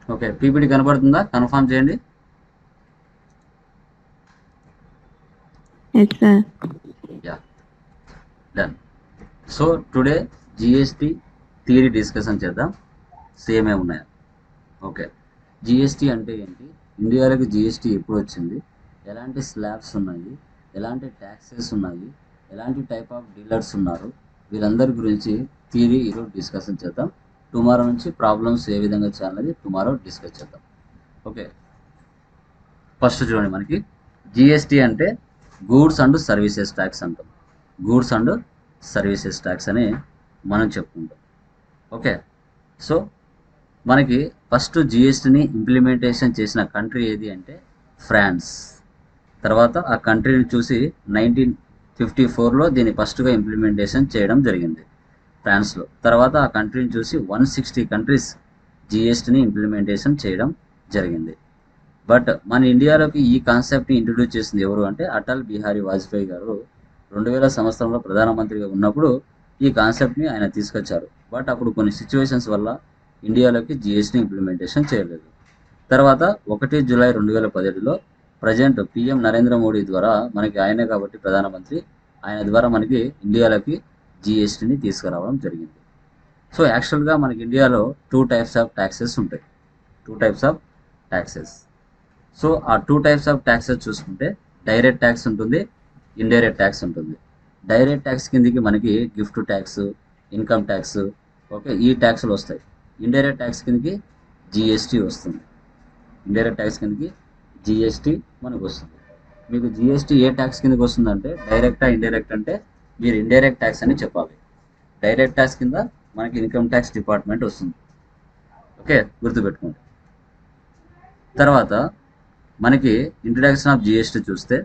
Okay, PPT కనబడుతుందా? Confirm చేయండి. Yes sir. Ya, done. So today GST theory discussion చేద్దాం. Same ఏ ఉన్నాయా? ఓకే, జిఎస్టి అంటే ఏంటి, ఇండియాలోకి జిఎస్టి ఎప్పుడు వచ్చింది, ఎలాంటి స్లాబ్స్ ఉన్నాయి, ఎలాంటి ట్యాక్సెస్ ఉన్నాయి, ఎలాంటి టైప్ ఆఫ్ డీలర్స్ ఉన్నారు, వీళ్ళందరి గురించి థియరీ ఈరోజు డిస్కషన్ చేద్దాం. టుమారో నుంచి ప్రాబ్లమ్స్ ఏ విధంగా చేయాలనేది టుమారో డిస్కస్ చేద్దాం. ఓకే, ఫస్ట్ చూడండి, మనకి జిఎస్టి అంటే గూడ్స్ అండ్ సర్వీసెస్ ట్యాక్స్ అంటాం. గూడ్స్ అండ్ సర్వీసెస్ ట్యాక్స్ అని మనం చెప్పుకుంటాం. ఓకే, సో మనకి ఫస్ట్ జిఎస్టిని ఇంప్లిమెంటేషన్ చేసిన కంట్రీ ఏది అంటే ఫ్రాన్స్. తర్వాత ఆ కంట్రీని చూసి 1954లో దీన్ని ఫస్ట్గా ఇంప్లిమెంటేషన్ చేయడం జరిగింది ఫ్రాన్స్లో. తర్వాత ఆ కంట్రీని చూసి 160 కంట్రీస్ జిఎస్టిని ఇంప్లిమెంటేషన్ చేయడం జరిగింది. బట్ మన ఇండియాలోకి ఈ కాన్సెప్ట్ని ఇంట్రడ్యూస్ చేసింది ఎవరు అంటే అటల్ బిహారీ వాజ్పేయి గారు 2000 సంవత్సరంలో ప్రధానమంత్రిగా ఉన్నప్పుడు ఈ కాన్సెప్ట్ని ఆయన తీసుకొచ్చారు. బట్ అప్పుడు కొన్ని సిచ్యువేషన్స్ వల్ల ఇండియాలోకి జిఎస్టీ ఇంప్లిమెంటేషన్ చేయలేదు. తర్వాత 1 జూలై 2017లో ప్రజెంట్ పిఎం నరేంద్ర మోడీ ద్వారా, మనకి ఆయనే కాబట్టి ప్రధానమంత్రి, ఆయన ద్వారా మనకి ఇండియాలోకి జిఎస్టీని తీసుకురావడం జరిగింది. సో యాక్చువల్గా మనకి ఇండియాలో 2 టైప్స్ ఆఫ్ ట్యాక్సెస్ ఉంటాయి. 2 టైప్స్ ఆఫ్ ట్యాక్సెస్. సో ఆ 2 టైప్స్ ఆఫ్ ట్యాక్సెస్ చూసుకుంటే డైరెక్ట్ ట్యాక్స్ ఉంటుంది, ఇండైరెక్ట్ ట్యాక్స్ ఉంటుంది. డైరెక్ట్ ట్యాక్స్ కిందకి మనకి gift tax, income tax, okay, ఈ ట్యాక్స్లు వస్తాయి. ఇండైరెక్ట్ ట్యాక్స్ కిందకి జిఎస్టీ వస్తుంది. ఇండైరెక్ట్ ట్యాక్స్ కిందకి జిఎస్టీ మనకు వస్తుంది. మీకు జిఎస్టీ ఏ ట్యాక్స్ కిందకి వస్తుందంటే డైరెక్టా ఇండైరెక్ట్ అంటే మీరు ఇండైరెక్ట్ ట్యాక్స్ అని చెప్పాలి. డైరెక్ట్ ట్యాక్స్ కింద మనకి ఇన్కమ్ ట్యాక్స్ డిపార్ట్మెంట్ వస్తుంది. ఓకే, గుర్తుపెట్టుకోండి. తర్వాత మనకి ఇంట్రడక్షన్ ఆఫ్ జిఎస్టీ చూస్తే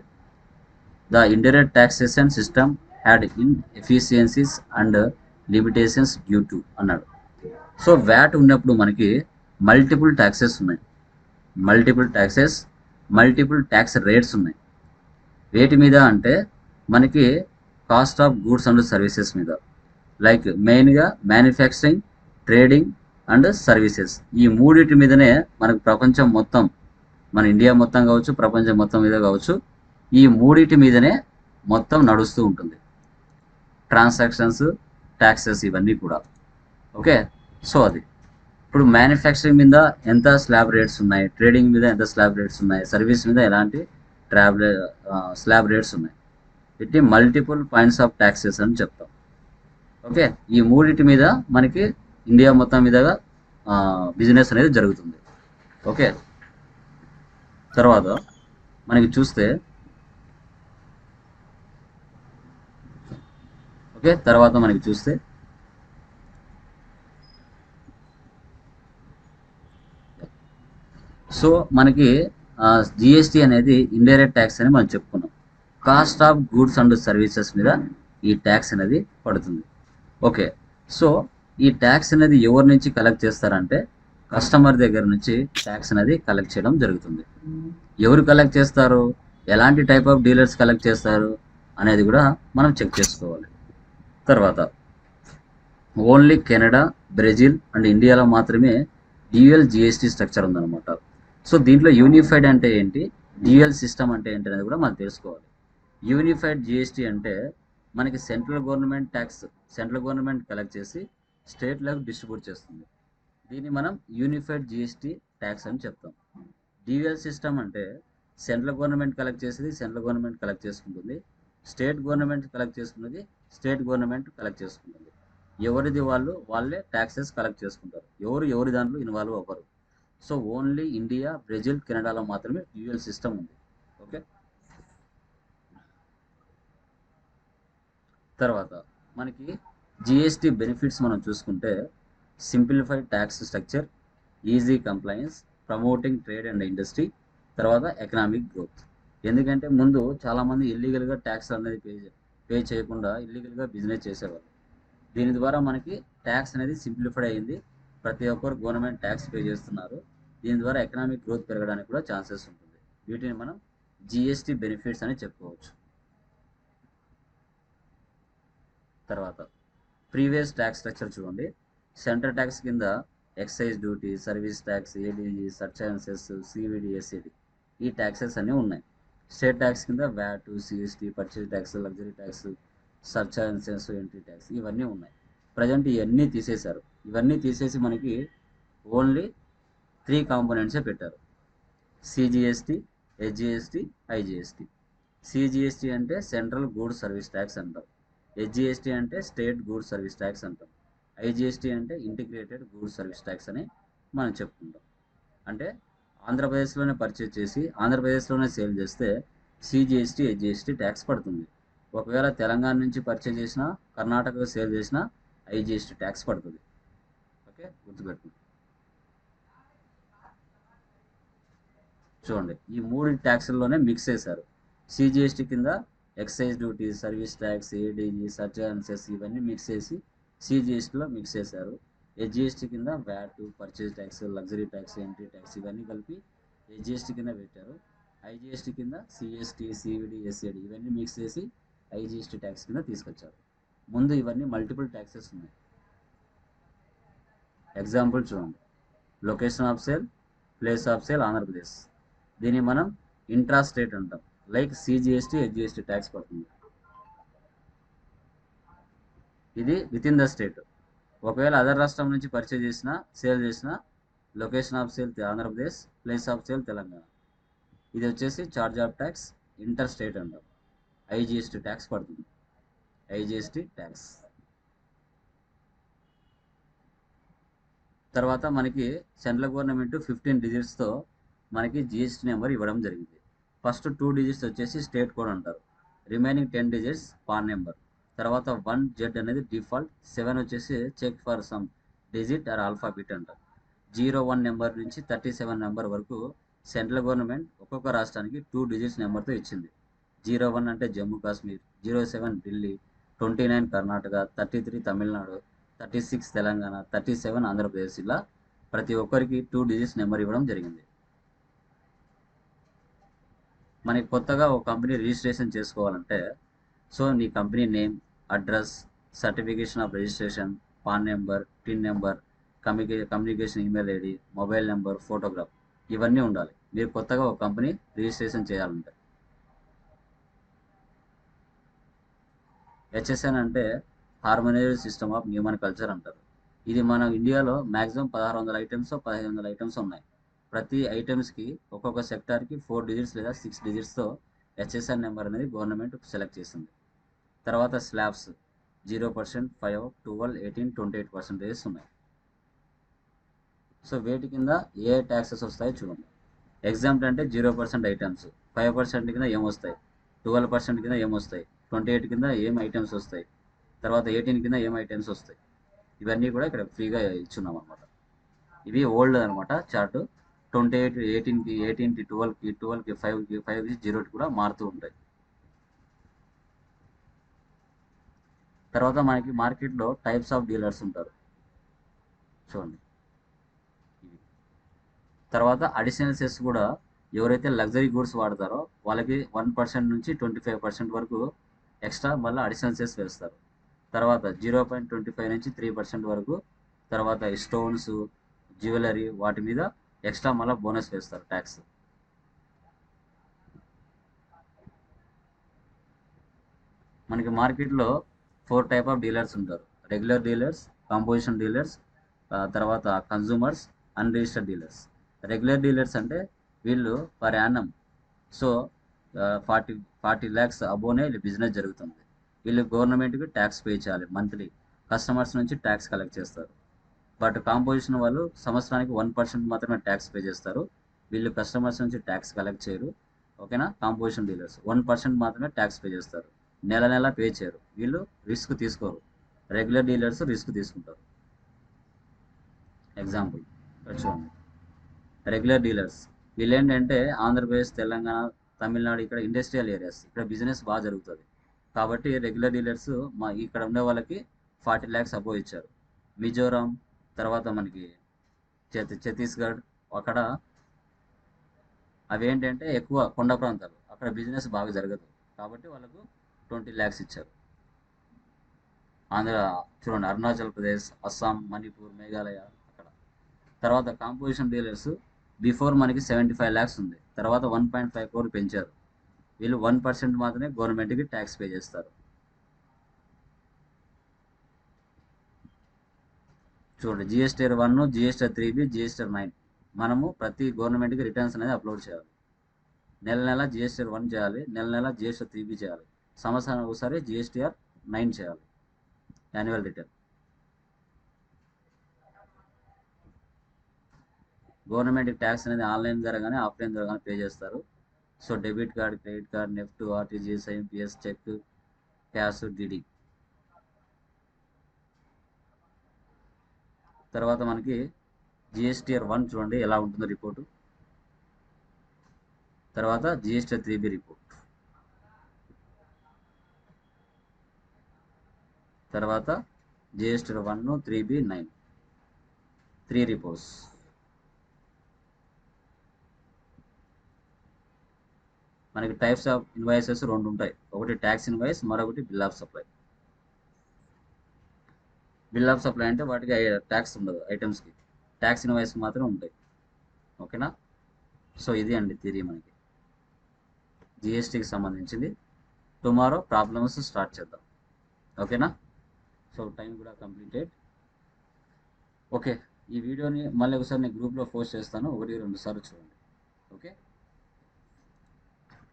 the indirect taxation system had in efficiencies and limitations due to అన్నాడు. సో వ్యాట్ ఉన్నప్పుడు మనకి మల్టిపుల్ ట్యాక్సెస్ ఉన్నాయి, multiple taxes, multiple tax rates ఉన్నాయి. వేటి మీద అంటే మనకి cost of goods and services మీద, లైక్ మెయిన్గా మ్యానుఫ్యాక్చరింగ్, ట్రేడింగ్ అండ్ సర్వీసెస్. ఈ మూడింటి మీదనే మనకు ప్రపంచం మొత్తం, మన ఇండియా మొత్తం కావచ్చు, ప్రపంచం మొత్తం మీద కావచ్చు, ఈ మూడింటి మీదనే మొత్తం నడుస్తూ ఉంటుంది ట్రాన్సాక్షన్స్, ట్యాక్సెస్ ఇవన్నీ కూడా. ఓకే, సో అది ఇప్పుడు మ్యానుఫ్యాక్చరింగ్ మీద ఎంత స్లాబ్ రేట్స్ ఉన్నాయి, ట్రేడింగ్ మీద ఎంత స్లాబ్ రేట్స్ ఉన్నాయి, సర్వీస్ మీద ఎలాంటి ట్రావెల్ స్లాబ్ రేట్స్ ఉన్నాయి. వీటిని మల్టిపుల్ పాయింట్స్ ఆఫ్ ట్యాక్సెస్ అని చెప్తాం. ఓకే, ఈ మూడింటి మీద మనకి ఇండియా మొత్తం మీదగా బిజినెస్ అనేది జరుగుతుంది. ఓకే, తర్వాత మనకి చూస్తే, ఓకే, తర్వాత మనకి చూస్తే సో మనకి జిఎస్టీ అనేది ఇండైరెక్ట్ ట్యాక్స్ అని మనం చెప్పుకున్నాం. Cost of goods and services మీద ఈ ట్యాక్స్ అనేది పడుతుంది. ఓకే, సో ఈ ట్యాక్స్ అనేది ఎవరి నుంచి కలెక్ట్ చేస్తారంటే కస్టమర్ దగ్గర నుంచి ట్యాక్స్ అనేది కలెక్ట్ చేయడం జరుగుతుంది. ఎవరు కలెక్ట్ చేస్తారు, ఎలాంటి టైప్ ఆఫ్ డీలర్స్ కలెక్ట్ చేస్తారు అనేది కూడా మనం చెక్ చేసుకోవాలి. తర్వాత ఓన్లీ కెనడా, బ్రెజిల్ అండ్ ఇండియాలో మాత్రమే డ్యూయల్ జిఎస్టీ స్ట్రక్చర్ ఉందన్నమాట. సో దీంట్లో యూనిఫైడ్ అంటే ఏంటి, డ్యూయల్ సిస్టమ్ అంటే ఏంటి అనేది కూడా మనం తెలుసుకోవాలి. యూనిఫైడ్ జిఎస్టీ అంటే మనకి central government tax, central government collect చేసి స్టేట్లకు డిస్ట్రిబ్యూట్ చేస్తుంది. దీన్ని మనం యూనిఫైడ్ జిఎస్టీ ట్యాక్స్ అని చెప్తాం. డ్యూయల్ సిస్టమ్ అంటే సెంట్రల్ గవర్నమెంట్ కలెక్ట్ చేసేది సెంట్రల్ గవర్నమెంట్ కలెక్ట్ చేసుకుంటుంది, స్టేట్ గవర్నమెంట్ కలెక్ట్ చేసుకున్నది స్టేట్ గవర్నమెంట్ కలెక్ట్ చేసుకుంటుంది. ఎవరిది వాళ్ళే ట్యాక్సెస్ కలెక్ట్ చేసుకుంటారు, ఎవరి దాంట్లో ఇన్వాల్వ్ అవ్వరు. సో ఓన్లీ ఇండియా, బ్రెజిల్, కెనడాలో మాత్రమే డ్యూయల్ సిస్టమ్ ఉంది. ఓకే, తర్వాత మనకి జిఎస్టీ బెనిఫిట్స్ మనం చూసుకుంటే simplified tax structure, easy compliance, promoting trade and industry, తర్వాత ఎకనామిక్ గ్రోత్. ఎందుకంటే ముందు చాలామంది ఇల్లీగల్గా ట్యాక్స్ అనేది పే చేయకుండా ఇల్లీగల్గా బిజినెస్ చేసేవారు. దీని ద్వారా మనకి ట్యాక్స్ అనేది సింప్లిఫైడ్ అయ్యింది, ప్రతి ఒక్కరు గవర్నమెంట్ ట్యాక్స్ పే చేస్తున్నారు. దీని ద్వారా ఎకనామిక్ గ్రోత్ పెరగడానికి కూడా ఛాన్సెస్ ఉంటుంది. వీటిని మనం జిఎస్టీ బెనిఫిట్స్ అని చెప్పుకోవచ్చు. తర్వాత ప్రీవియస్ ట్యాక్స్ స్ట్రక్చర్ చూడండి. సెంటర్ ట్యాక్స్ కింద excise duty, service tax, ADG, surcharges, CVD, SCD, ఈ ట్యాక్సెస్ అన్నీ ఉన్నాయి. స్టేట్ ట్యాక్స్ కింద VAT, CST, purchase tax, luxury tax, surcharges, entry tax ఇవన్నీ ఉన్నాయి. ప్రజెంట్ ఇవన్నీ తీసేశారు. ఇవన్నీ తీసేసి మనకి ఓన్లీ 3 కాంపోనెంట్సే పెట్టారు: సిజిఎస్టీ, హెచ్జిఎస్టీ, ఐజిఎస్టీ. సిజిఎస్టీ అంటే సెంట్రల్ గూడ్స్ సర్వీస్ ట్యాక్స్ అంటారు. హెచ్జిఎస్టీ అంటే స్టేట్ గూడ్స్ సర్వీస్ ట్యాక్స్ అంటాం. ఐజిఎస్టీ అంటే ఇంటిగ్రేటెడ్ గూడ్స్ సర్వీస్ ట్యాక్స్ అని మనం చెప్పుకుంటాం. అంటే ఆంధ్రప్రదేశ్లోనే పర్చేజ్ చేసి ఆంధ్రప్రదేశ్లోనే సేల్ చేస్తే సిజిఎస్టీ, హెచ్జిఎస్టీ ట్యాక్స్ పడుతుంది. ఒకవేళ తెలంగాణ నుంచి పర్చేజ్ చేసినా, కర్ణాటకలో సేల్ చేసినా ఐజిఎస్టీ ట్యాక్స్ పడుతుంది. ఓకే, గుర్తుపెట్టుకోండి. చూడండి, ఈ 3 ట్యాక్సుల్లోనే మిక్స్ చేశారు. సిజిఎస్టీ కింద excise duty, service tax, ADG, surcharges ఇవన్నీ మిక్స్ చేసి సిజిఎస్టీలో మిక్స్ చేశారు. హెచ్జిఎస్టీ కింద VAT, purchase tax, luxury tax, entry tax ఇవన్నీ కలిపి హెచ్జిఎస్టీ కింద పెట్టారు. ఐజిఎస్టీ కింద సిఎస్టీ, సివిడి, ఎస్సిడి ఇవన్నీ మిక్స్ చేసి ఐజిఎస్టీ ట్యాక్స్ కింద తీసుకొచ్చారు. ముందు ఇవన్నీ మల్టిపుల్ ట్యాక్సెస్ ఉన్నాయి. ఎగ్జాంపుల్ చూడండి: location of sale, place of sale Andhra Pradesh, దీన్ని మనం ఇంట్రా స్టేట్ అంటాం. లైక్ సిజిఎస్టీ, హెచ్జిఎస్టీ ట్యాక్స్ పడుతుంది. ఇది విత్ ఇన్ ద స్టేట్. ఒకవేళ అదర్ రాష్ట్రం నుంచి పర్చేజ్ చేసినా, సేల్ చేసినా location of sale Andhra Pradesh, place of sale Telangana. ఇది వచ్చేసి charge of tax inter state అంటాం. ఐజిఎస్టీ ట్యాక్స్ పడుతుంది. ఐజిఎస్టీ ట్యాక్స్ తర్వాత మనకి సెంట్రల్ గవర్నమెంట్ 15 డిజిట్స్తో మనకి జిఎస్టీ నెంబర్ ఇవ్వడం జరిగింది. ఫస్ట్ 2 డిజిట్స్ వచ్చేసి స్టేట్ కోడ్ అంటారు. Remaining 10 digits PAN number. తర్వాత 1Z అనేది డిఫాల్ట్, 7 వచ్చేసి check for sum digit or alphabet అంటారు. 01 నెంబర్ నుంచి 37 నెంబర్ వరకు సెంట్రల్ గవర్నమెంట్ ఒక్కొక్క రాష్ట్రానికి 2 డిజిట్స్ నెంబర్తో ఇచ్చింది. 01 అంటే జమ్మూ కాశ్మీర్, 07 ఢిల్లీ, 29 కర్ణాటక, 33 తమిళనాడు, 36 తెలంగాణ, 37 ఆంధ్రప్రదేశ్. ఇలా ప్రతి ఒక్కరికి 2 డిజిట్స్ నెంబర్ ఇవ్వడం జరిగింది. మనకి కొత్తగా ఒక కంపెనీ రిజిస్ట్రేషన్ చేసుకోవాలంటే నీ company name, address, certification of registration, PAN number, TIN number, communication email ID, mobile number, photograph ఇవన్నీ ఉండాలి మీరు కొత్తగా ఒక కంపెనీ రిజిస్ట్రేషన్ చేయాలంటే. హెచ్ఎస్ఎన్ అంటే harmonised system of human culture అంటారు. ఇది మన ఇండియాలో మ్యాక్సిమం 1600 ఐటమ్స్, 1500 ఐటమ్స్ ఉన్నాయి. ప్రతి ఐటమ్స్కి ఒక్కొక్క సెక్టార్కి 4 డిజిట్స్ లేదా 6 డిజిట్స్తో హెచ్ఎస్ఎన్ నెంబర్ అనేది గవర్నమెంట్ సెలెక్ట్ చేస్తుంది. తర్వాత స్లాబ్స్ 0%, 5, 12, 18, 28% ఉన్నాయి. వేటి కింద ఏ ట్యాక్సెస్ వస్తాయో చూడండి. ఎగ్జాంపుల్ అంటే 0% ఐటమ్స్, 5% కింద ఏమొస్తాయి, 12% కింద ఏమొస్తాయి, 28 కింద ఏం ఐటమ్స్ వస్తాయి, తర్వాత 18 కింద ఏం ఐటమ్స్ వస్తాయి. ఇవన్నీ కూడా ఇక్కడ ఫ్రీగా ఇచ్చున్నాం అనమాట. ఇవి ఓల్డ్ అనమాట చార్ట్. 28, 18కి, 18కి, 12కి, 12కి, 5కి, 5కి, 0కి కూడా మారుతూ ఉంటాయి. తర్వాత మనకి మార్కెట్లో టైప్స్ ఆఫ్ డీలర్స్ ఉంటారు చూడండి. తర్వాత అడిషనల్ సెస్ కూడా ఎవరైతే లగ్జరీ గూడ్స్ వాడతారో వాళ్ళకి 1% నుంచి 25% వరకు ఎక్స్ట్రా మళ్ళీ అడిషనల్ సెస్ వేస్తారు. తర్వాత 0.25 నుంచి 3% వరకు, తర్వాత స్టోన్స్, జ్యువెలరీ వాటి మీద ఎక్స్ట్రా మళ్ళీ బోనస్ వేస్తారు ట్యాక్స్. మనకి మార్కెట్లో 4 టైప్ ఆఫ్ డీలర్స్ ఉంటారు: రెగ్యులర్ డీలర్స్, కాంపోజిషన్ డీలర్స్, తర్వాత consumers, unregistered dealers. Regular dealers అంటే వీళ్ళు పర్ యానం 40 ల్యాక్స్ అబోనే బిజినెస్ జరుగుతుంది. వీళ్ళు గవర్నమెంట్కి ట్యాక్స్ పే చేయాలి మంత్లీ. కస్టమర్స్ నుంచి ట్యాక్స్ కలెక్ట్ చేస్తారు. బట్ కాంపోజిషన్ వాళ్ళు సంవత్సరానికి 1% మాత్రమే ట్యాక్స్ పే చేస్తారు. వీళ్ళు కస్టమర్స్ నుంచి ట్యాక్స్ కలెక్ట్ చేయరు. ఓకేనా? కాంపోజిషన్ డీలర్స్ 1% మాత్రమే ట్యాక్స్ పే చేస్తారు. నెల నెల పే చేయరు. వీళ్ళు రిస్క్ తీసుకోరు. రెగ్యులర్ డీలర్స్ రిస్క్ తీసుకుంటారు. ఎగ్జాంపుల్ చూడండి. రెగ్యులర్ డీలర్స్ వీళ్ళు ఏంటంటే ఆంధ్రప్రదేశ్, తెలంగాణ, తమిళనాడు ఇక్కడ ఇండస్ట్రియల్ ఏరియాస్, ఇక్కడ బిజినెస్ బాగా జరుగుతుంది. కాబట్టి రెగ్యులర్ డీలర్స్ ఇక్కడ ఉండే వాళ్ళకి 40 ల్యాక్స్ అబోవ్ ఇచ్చారు. మిజోరాం, తర్వాత మనకి ఛత్తీస్గఢ్, అక్కడ అవి ఏంటంటే ఎక్కువ కొండ ప్రాంతాలు, అక్కడ బిజినెస్ బాగా జరగదు. కాబట్టి వాళ్ళకు 20 ల్యాక్స్ ఇచ్చారు. చూడండి, అరుణాచల్ ప్రదేశ్, అస్సాం, మణిపూర్, మేఘాలయ అక్కడ తర్వాత కాంపోజిషన్ డీలర్స్ బిఫోర్ మనకి 75 lakhs ఉంది, తర్వాత 1.5 crore పెంచారు. వీళ్ళు 1% మాత్రమే గవర్నమెంట్కి ట్యాక్స్ పే చేస్తారు. చూడండి, జిఎస్టీఆర్ 1, జిఎస్టీఆర్ 3B, జిఎస్టీఆర్ 9 మనము ప్రతి గవర్నమెంట్కి రిటర్న్స్ అనేది అప్లోడ్ చేయాలి. నెల నెల జిఎస్టీఆర్ 1 చేయాలి, నెల నెల జిఎస్టీఆర్ 3B చేయాలి, సంవత్సరానికి ఒకసారి జిఎస్టీఆర్ 9 చేయాలి, యాన్యువల్ రిటర్న్. గవర్నమెంట్ ట్యాక్స్ అనేది ఆన్లైన్ ద్వారా కానీ ఆఫ్లైన్ ద్వారా కానీ పే చేస్తారు. So debit card, credit card, NEFT, RTGS, IMPS, cheque, cash, DD. తర్వాత మనకి జిఎస్టీఆర్ 1 చూడండి ఎలా ఉంటుందో రిపోర్టు. తర్వాత జిఎస్టీఆర్ 3B రిపోర్ట్. తర్వాత జిఎస్టీఆర్ 1, 3B, 9 3 రిపోర్ట్స్. మనకి టైప్స్ ఆఫ్ ఇన్వాయిసెస్ 2 ఉంటాయి, ఒకటి ట్యాక్స్ ఇన్వాయిస్, మరొకటి bill of supply. Bill of supply అంటే వాటికి ట్యాక్స్ ఉండదు, ఐటమ్స్కి ట్యాక్స్ ఇన్వాయిస్ మాత్రం ఉంటాయి. ఓకేనా? సో ఇది అండి థియరీ మనకి జిఎస్టీకి సంబంధించింది. టుమారో ప్రాబ్లమ్స్ స్టార్ట్ చేద్దాం. ఓకేనా? సో టైం కూడా కంప్లీటెడ్. ఓకే, ఈ వీడియోని మళ్ళీ ఒకసారి నేను గ్రూప్లో పోస్ట్ చేస్తాను, 1-2 సార్లు చూడండి. ఓకే,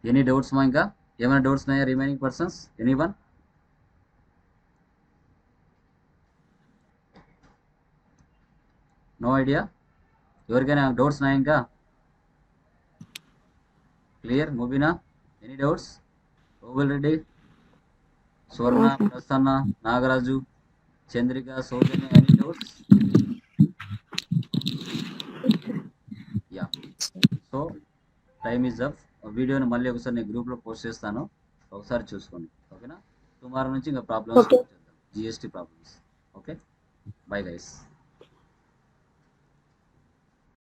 ఎనీ డౌట్స్ మా? ఇంకా ఏమైనా డౌట్స్ ఉన్నాయా remaining persons? Anyone? No idea? ఎవరికైనా డౌట్స్ ఉన్నాయా ఇంకా? క్లియర్? Mubeena, any doubts? ఓవల్ Reddy, Swarna, Prasanna, Nagaraju, Chandrika, Soujanya, any doubts? Yeah. So time is up. వీడియోని మళ్ళీ ఒకసారి నేను గ్రూప్లో పోస్ట్ చేస్తాను, ఒకసారి చూసుకోండి. ఓకేనా? టుమారో నుంచి ఇంకా ప్రాబ్లమ్స్ చేద్దాం, GST problems. Okay, bye guys.